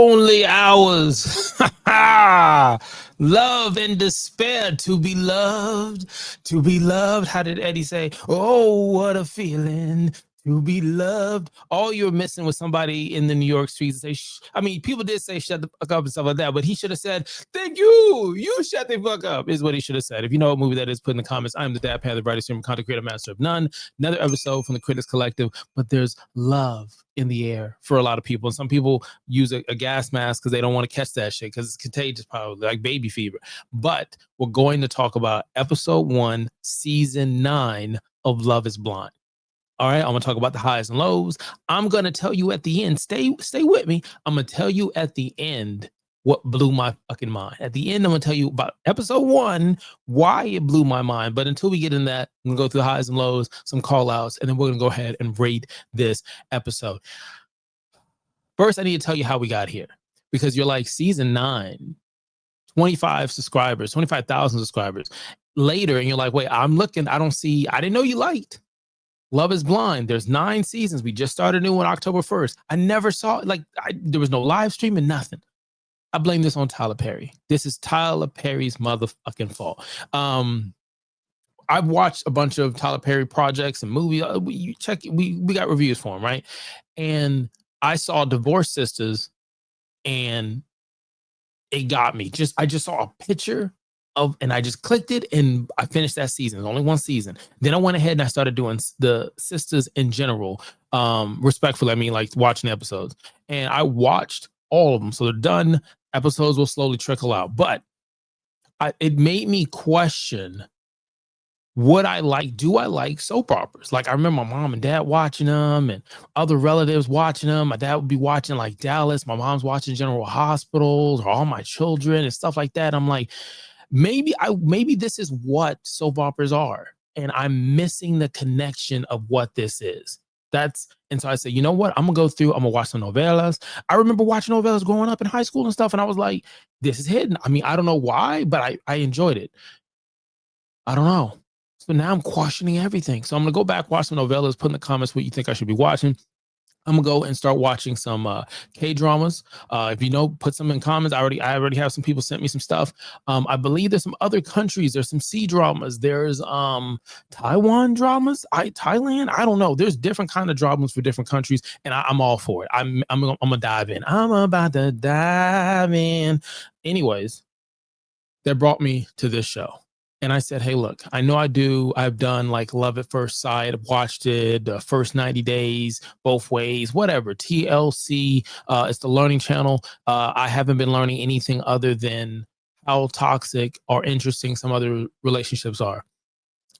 Only hours. Love and despair, to be loved, to be loved. How did Eddie say? Oh, what a feeling to be loved. All you're missing was somebody in the New York streets say, I mean, people did say shut the fuck up and stuff like that, but he should have said, thank you. You shut the fuck up, is what he should have said. If you know what movie that is, put in the comments. I'm the Dad Panther, writer, streamer, content creator, master of none. Another episode from the Critics Collective, but there's love in the air for a lot of people. And some people use a gas mask because they don't want to catch that shit because it's contagious, probably like baby fever. But we're going to talk about episode 1, season 9 of Love is Blind. All right, I'm gonna talk about the highs and lows. I'm gonna tell you at the end, stay with me. I'm gonna tell you at the end what blew my fucking mind. At the end, I'm gonna tell you about episode 1, why it blew my mind. But until we get in that, I'm gonna go through the highs and lows, some call outs, and then we're gonna go ahead and rate this episode. First, I need to tell you how we got here, because you're like, season 9, 25 subscribers, 25,000 subscribers later, and you're like, wait, I'm looking, I didn't know you liked Love is Blind. There's 9 seasons. We just started a new one October 1st. I never saw, there was no live stream and nothing. I blame this on Tyler Perry. This is Tyler Perry's motherfucking fault. I've watched a bunch of Tyler Perry projects and movies. We got reviews for him, right? And I saw Divorce Sisters, and it got me. I just saw a picture and I just clicked it, and I finished that season. There's only 1 season. Then I went ahead and I started doing the sisters in general. Respectfully, I mean, like watching the episodes, and I watched all of them. So they're done. Episodes will slowly trickle out, but it made me question, do I like soap operas? Like, I remember my mom and dad watching them and other relatives watching them. My dad would be watching like Dallas. My mom's watching General Hospitals or All My Children and stuff like that. I'm like, maybe this is what soap operas are, and I'm missing the connection of what this is. And so I said, you know what? I'm gonna watch some novellas. I remember watching novellas growing up in high school and stuff, and I was like, this is hidden. I mean, I don't know why, but I enjoyed it. I don't know. So now I'm questioning everything. So I'm gonna go back, watch some novellas, put in the comments what you think I should be watching. I'm gonna go and start watching some K-dramas. If you know, put some in comments. I already have some people sent me some stuff. I believe there's some other countries. There's some C-dramas. There's Taiwan dramas. Thailand. I don't know. There's different kind of dramas for different countries, and I'm all for it. I'm gonna dive in. I'm about to dive in. Anyways, that brought me to this show. And I said, hey, look, I know I've done like Love at First Sight. I've watched it, the first 90 days, both ways, whatever. TLC, it's the learning channel. I haven't been learning anything other than how toxic or interesting some other relationships are.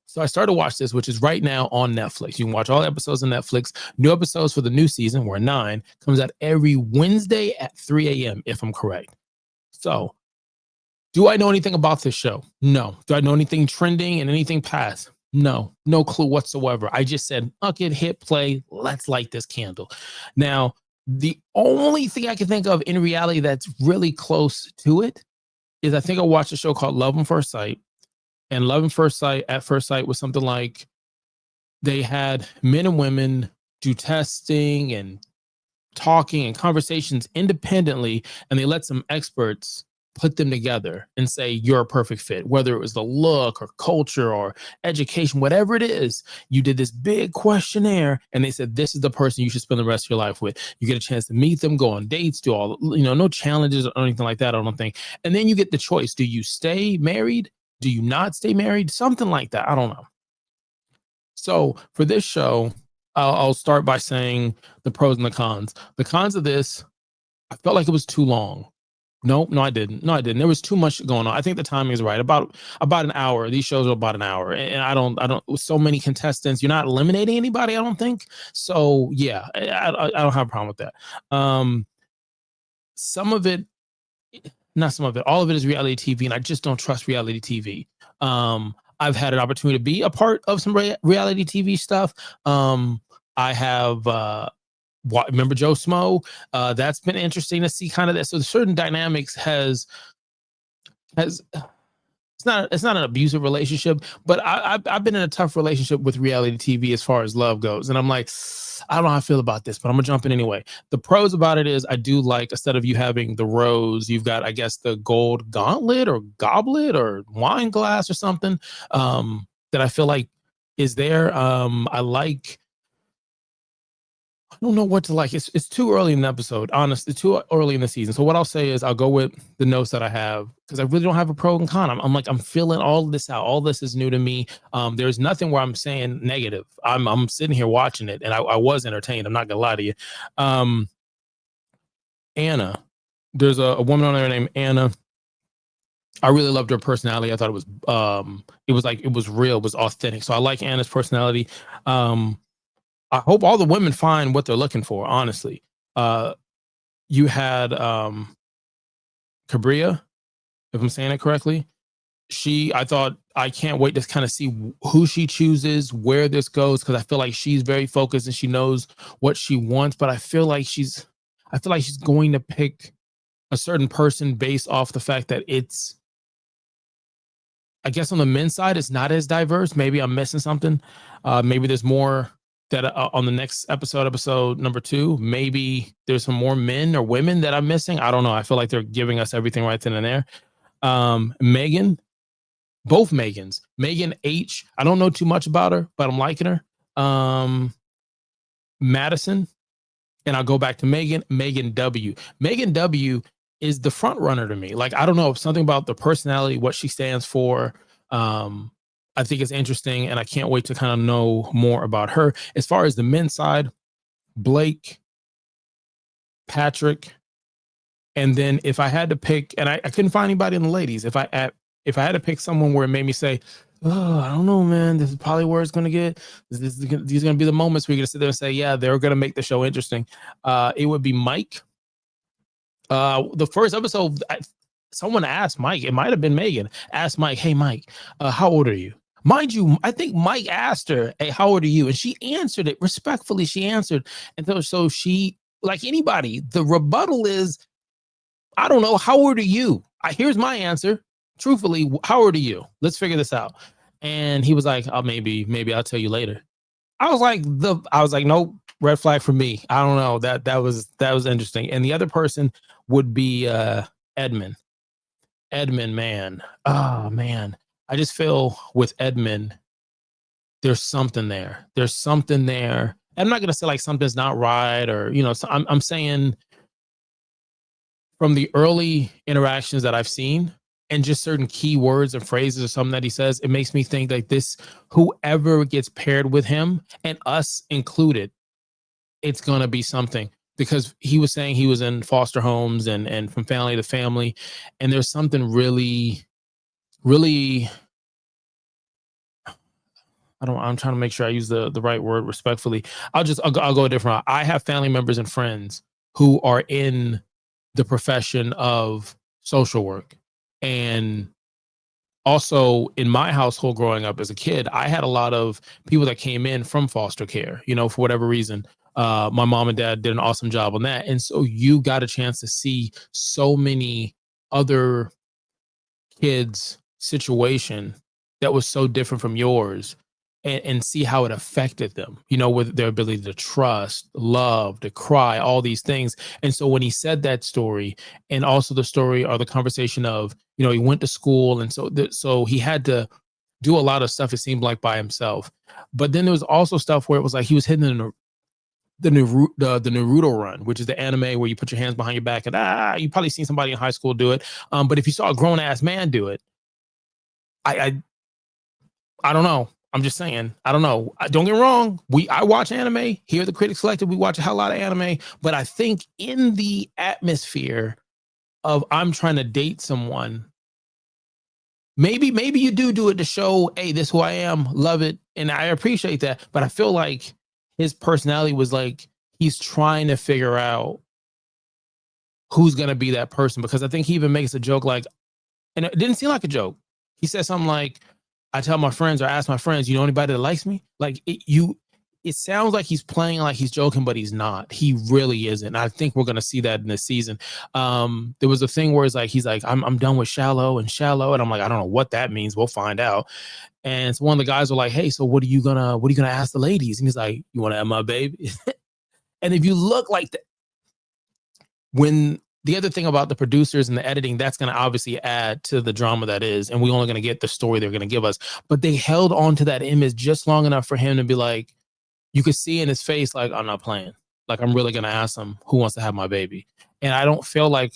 So I started to watch this, which is right now on Netflix. You can watch all episodes on Netflix. New episodes for the new season, we're 9, comes out every Wednesday at 3 a.m., if I'm correct. So, do I know anything about this show? No. Do I know anything trending and anything past? No. No clue whatsoever. I just said, okay, hit play. Let's light this candle. Now, the only thing I can think of in reality that's really close to it is I think I watched a show called Love at First Sight. And Love at First Sight was something like they had men and women do testing and talking and conversations independently, and they let some experts put them together and say, you're a perfect fit, whether it was the look or culture or education, whatever it is. You did this big questionnaire, and they said, this is the person you should spend the rest of your life with. You get a chance to meet them, go on dates, do all, no challenges or anything like that, I don't think. And then you get the choice. Do you stay married? Do you not stay married? Something like that. I don't know. So for this show, I'll start by saying the pros and the cons. The cons of this, I felt like it was too long. No, I didn't. There was too much going on. I think the timing is right. About an hour. These shows are about an hour, and I don't. With so many contestants, you're not eliminating anybody, I don't think. So yeah, I don't have a problem with that. Some of it, not some of it, all of it is reality TV, and I just don't trust reality TV. I've had an opportunity to be a part of some reality TV stuff. I have. Remember Joe Smo? That's been interesting to see kind of that. So the certain dynamics has it's not an abusive relationship, but I've been in a tough relationship with reality TV as far as love goes, and I'm like, I don't know how I feel about this, but I'm gonna jump in anyway. The pros about it is I do like, instead of you having the rose, you've got, I guess, the gold gauntlet or goblet or wine glass or something, that I feel like is there. I like, I don't know what to like. It's too early in the episode, honestly, too early in the season. So what I'll say is I'll go with the notes that I have, because I really don't have a pro and con. I'm like, I'm feeling all this out. All this is new to me. There's nothing where I'm saying negative. I'm sitting here watching it, and I was entertained. I'm not gonna lie to you. Um, Anna, there's a woman on there named Anna. I really loved her personality. I thought it was like, it was real, it was authentic. So I like Anna's personality. Um, I hope all the women find what they're looking for, honestly. Uh, you had Cabria, if I'm saying it correctly. I thought, I can't wait to kind of see who she chooses, where this goes, because I feel like she's very focused and she knows what she wants. But I feel like she's going to pick a certain person based off the fact that it's, I guess on the men's side, it's not as diverse. Maybe I'm missing something. Maybe there's more that on the next episode number 2, maybe there's some more men or women that I'm missing. I don't know. I feel like they're giving us everything right then and there. Megan, both Megans, Megan H. I don't know too much about her, but I'm liking her. Madison, and I'll go back to Megan W. Megan W is the front runner to me. Like, I don't know, something about the personality, what she stands for. I think it's interesting, and I can't wait to kind of know more about her. As far as the men's side, Blake, Patrick, and then if I had to pick, and I couldn't find anybody in the ladies. If I had to pick someone where it made me say, oh, I don't know, man, this is probably where it's gonna get. These are gonna be the moments where you're gonna sit there and say, yeah, they're gonna make the show interesting. It would be Mike. The first episode, someone asked Mike, it might have been Megan, asked Mike, hey, Mike, how old are you? Mind you, I think Mike asked her, hey, how old are you? And she answered it respectfully. She answered. And so she, like anybody, the rebuttal is, I don't know, how old are you? Here's my answer. Truthfully, how old are you? Let's figure this out. And he was like, oh, maybe I'll tell you later. I was like, nope, red flag for me. I don't know. That was interesting. And the other person would be Edmond. Edmond, man. Oh man. I just feel with Edmond, there's something there. There's something there. I'm not gonna say like something's not right, or so I'm saying from the early interactions that I've seen, and just certain key words and phrases or something that he says, it makes me think like this, whoever gets paired with him, and us included, it's gonna be something. Because he was saying he was in foster homes and from family to family, and there's something really, really, I'm trying to make sure I use the right word respectfully. I'll go a different route. I have family members and friends who are in the profession of social work. And also in my household growing up as a kid, I had a lot of people that came in from foster care, for whatever reason. My mom and dad did an awesome job on that. And so you got a chance to see so many other kids' situation that was so different from yours, and see how it affected them, with their ability to trust, love, to cry, all these things. And so when he said that story, and also the story or the conversation of, he went to school, and so he had to do a lot of stuff, it seemed like, by himself. But then there was also stuff where it was like he was hitting the Naruto run, which is the anime where you put your hands behind your back, and you probably seen somebody in high school do it. But if you saw a grown ass man do it, I don't know. I'm just saying, I don't know. Don't get me wrong. I watch anime here at the Critics Collective. We watch a hell lot of anime, but I think in the atmosphere of I'm trying to date someone, maybe you do it to show, hey, this is who I am, love it, and I appreciate that. But I feel like his personality was like he's trying to figure out who's gonna be that person, because I think he even makes a joke like, and it didn't seem like a joke. He said something like, I tell my friends or ask my friends, you know anybody that likes me? Like it sounds like he's playing like he's joking, but he's not. He really isn't. I think we're gonna see that in this season. There was a thing where he's like, I'm done with shallow, and I'm like, I don't know what that means. We'll find out. And so one of the guys were like, hey, so what are you gonna ask the ladies? And he's like, you want to have my baby? And if you look like that, when the other thing about the producers and the editing, that's going to obviously add to the drama that is, and we're only going to get the story they're going to give us. But they held on to that image just long enough for him to be like, you could see in his face, like, I'm not playing. Like, I'm really going to ask him who wants to have my baby. And I don't feel like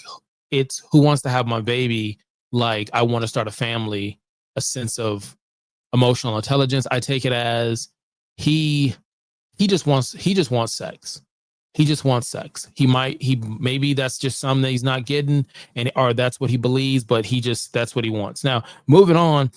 it's who wants to have my baby. Like, I want to start a family, a sense of emotional intelligence. I take it as he just wants sex. He just wants sex. Maybe that's just something that he's not getting, or that's what he believes, but that's what he wants. Now, moving on,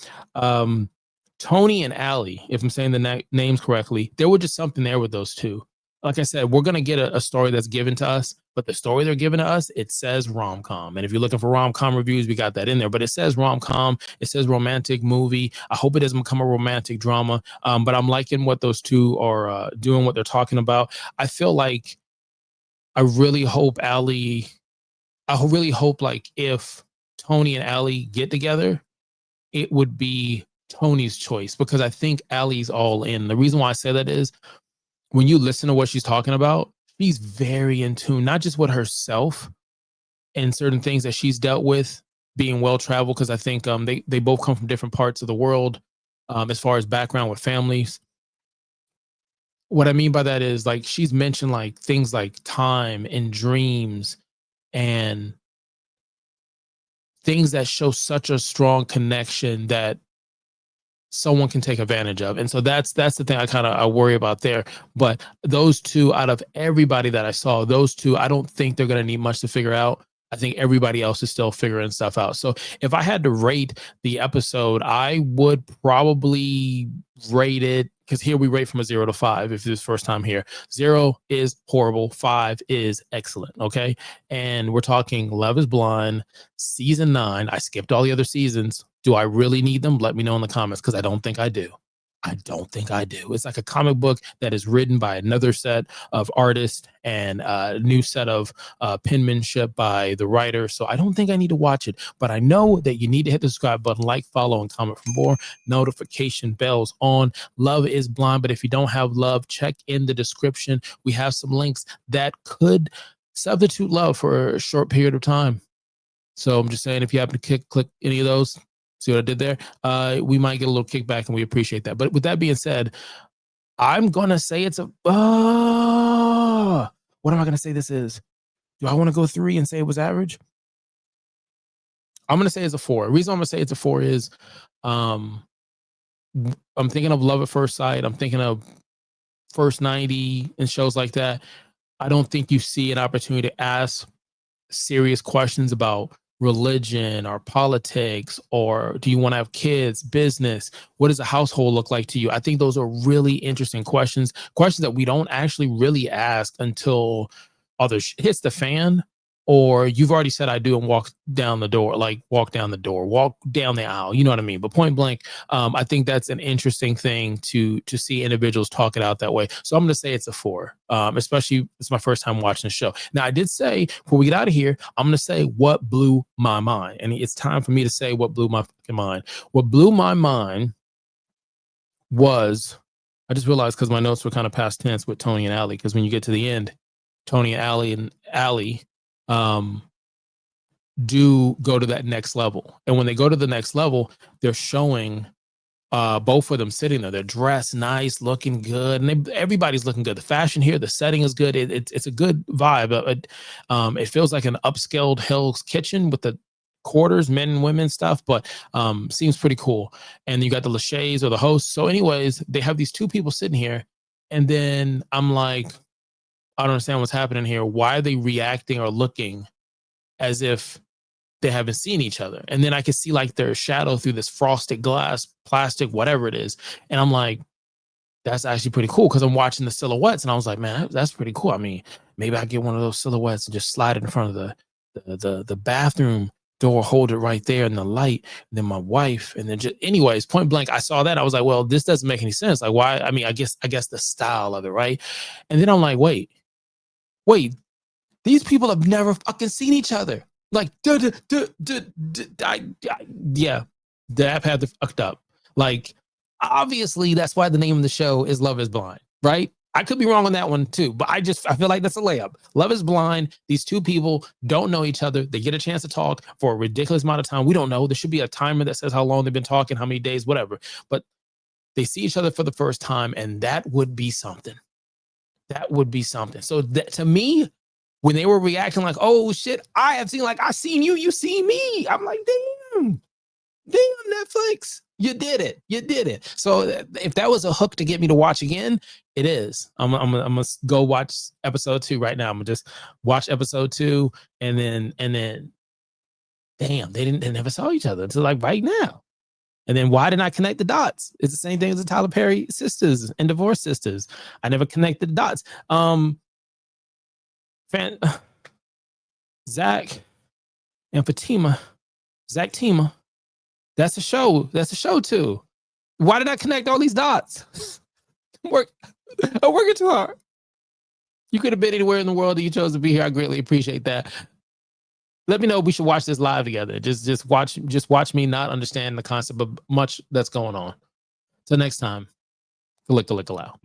Tony and Allie, if I'm saying the names correctly, there was just something there with those two. Like I said, we're going to get a story that's given to us, but the story they're giving to us, it says rom-com. And if you're looking for rom-com reviews, we got that in there, but it says rom-com, it says romantic movie. I hope it doesn't become a romantic drama. But I'm liking what those two are doing, what they're talking about. I feel like I really hope like if Tony and Allie get together, it would be Tony's choice, because I think Allie's all in. The reason why I say that is when you listen to what she's talking about, she's very in tune, not just with herself and certain things that she's dealt with being well-traveled, because I think they both come from different parts of the world as far as background with families. What I mean by that is, like, she's mentioned like things like time and dreams and things that show such a strong connection that someone can take advantage of. And so that's the thing I worry about there. But those two, out of everybody that I saw, those two, I don't think they're going to need much to figure out. I think everybody else is still figuring stuff out. So if I had to rate the episode, I would probably rate it, because here we rate from a 0 to 5 if it's first time here. 0 is horrible, 5 is excellent. Okay. And we're talking Love is Blind, season 9. I skipped all the other seasons. Do I really need them? Let me know in the comments, because I don't think I do. I don't think I do. It's like a comic book that is written by another set of artists and a new set of penmanship by the writer. So I don't think I need to watch it, but I know that you need to hit the subscribe button, like, follow, and comment for more. Notification bells on. Love is Blind, but if you don't have love, check in the description. We have some links that could substitute love for a short period of time. So I'm just saying, if you happen to click any of those, see what I did there? We might get a little kickback, and we appreciate that. But with that being said, I'm going to say it's a... what am I going to say this is? Do I want to go 3 and say it was average? I'm going to say it's a 4. The reason I'm going to say it's a 4 is I'm thinking of Love at First Sight. I'm thinking of First 90 and shows like that. I don't think you see an opportunity to ask serious questions about religion or politics, or do you want to have kids, business, what does a household look like to you? I think those are really interesting questions that we don't actually really ask until other hits the fan, or you've already said I do and walk down the door, walk down the aisle, you know what I mean? But point blank, I think that's an interesting thing to see individuals talk it out that way. So I'm going to say it's a 4, especially it's my first time watching the show. Now, I did say, before we get out of here, I'm going to say what blew my mind. And it's time for me to say what blew my fucking mind. What blew my mind was, I just realized, because my notes were kind of past tense with Tony and Allie, because when you get to the end, Tony and Allie do go to that next level. And when they go to the next level, they're showing both of them sitting there. They're dressed nice, looking good, and everybody's looking good. The fashion here, the setting is good. It's a good vibe. It feels like an upscaled Hell's Kitchen with the quarters, men and women stuff, but seems pretty cool. And you got the Lachey's or the hosts. So anyways, they have these two people sitting here, and then I'm like, I don't understand what's happening here. Why are they reacting or looking as if they haven't seen each other? And then I could see like their shadow through this frosted glass, plastic, whatever it is. And I'm like, that's actually pretty cool, because I'm watching the silhouettes, and I was like, man, that's pretty cool. I mean, maybe I get one of those silhouettes and just slide it in front of the bathroom door holder right there in the light, and then my wife, and then just anyways, point blank, I saw that. I was like, well, this doesn't make any sense. Like, why? I mean, I guess the style of it, right? And then I'm like, wait, these people have never fucking seen each other. Like, yeah, the app had the fucked up. Like, obviously, that's why the name of the show is Love is Blind, right? I could be wrong on that one too, but I feel like that's a layup. Love is Blind. These two people don't know each other. They get a chance to talk for a ridiculous amount of time. We don't know. There should be a timer that says how long they've been talking, how many days, whatever. But they see each other for the first time, and that would be something. That would be something. So to me, when they were reacting like, oh shit, I seen you, you see me. I'm like, damn, Netflix. You did it. So if that was a hook to get me to watch again, it is. I'm gonna go watch episode 2 right now. I'm gonna just watch episode 2, and then damn, they never saw each other until like right now. And then why didn't I connect the dots? It's the same thing as the Tyler Perry sisters and Divorce Sisters. I never connected the dots. Zach and Fatima, Zach Tima. That's a show. That's a show too. Why did I connect all these dots? I'm working too hard. You could have been anywhere in the world that you chose to be here. I greatly appreciate that. Let me know if we should watch this live together. Just watch me not understand the concept of much that's going on. Till next time, Kalika allow.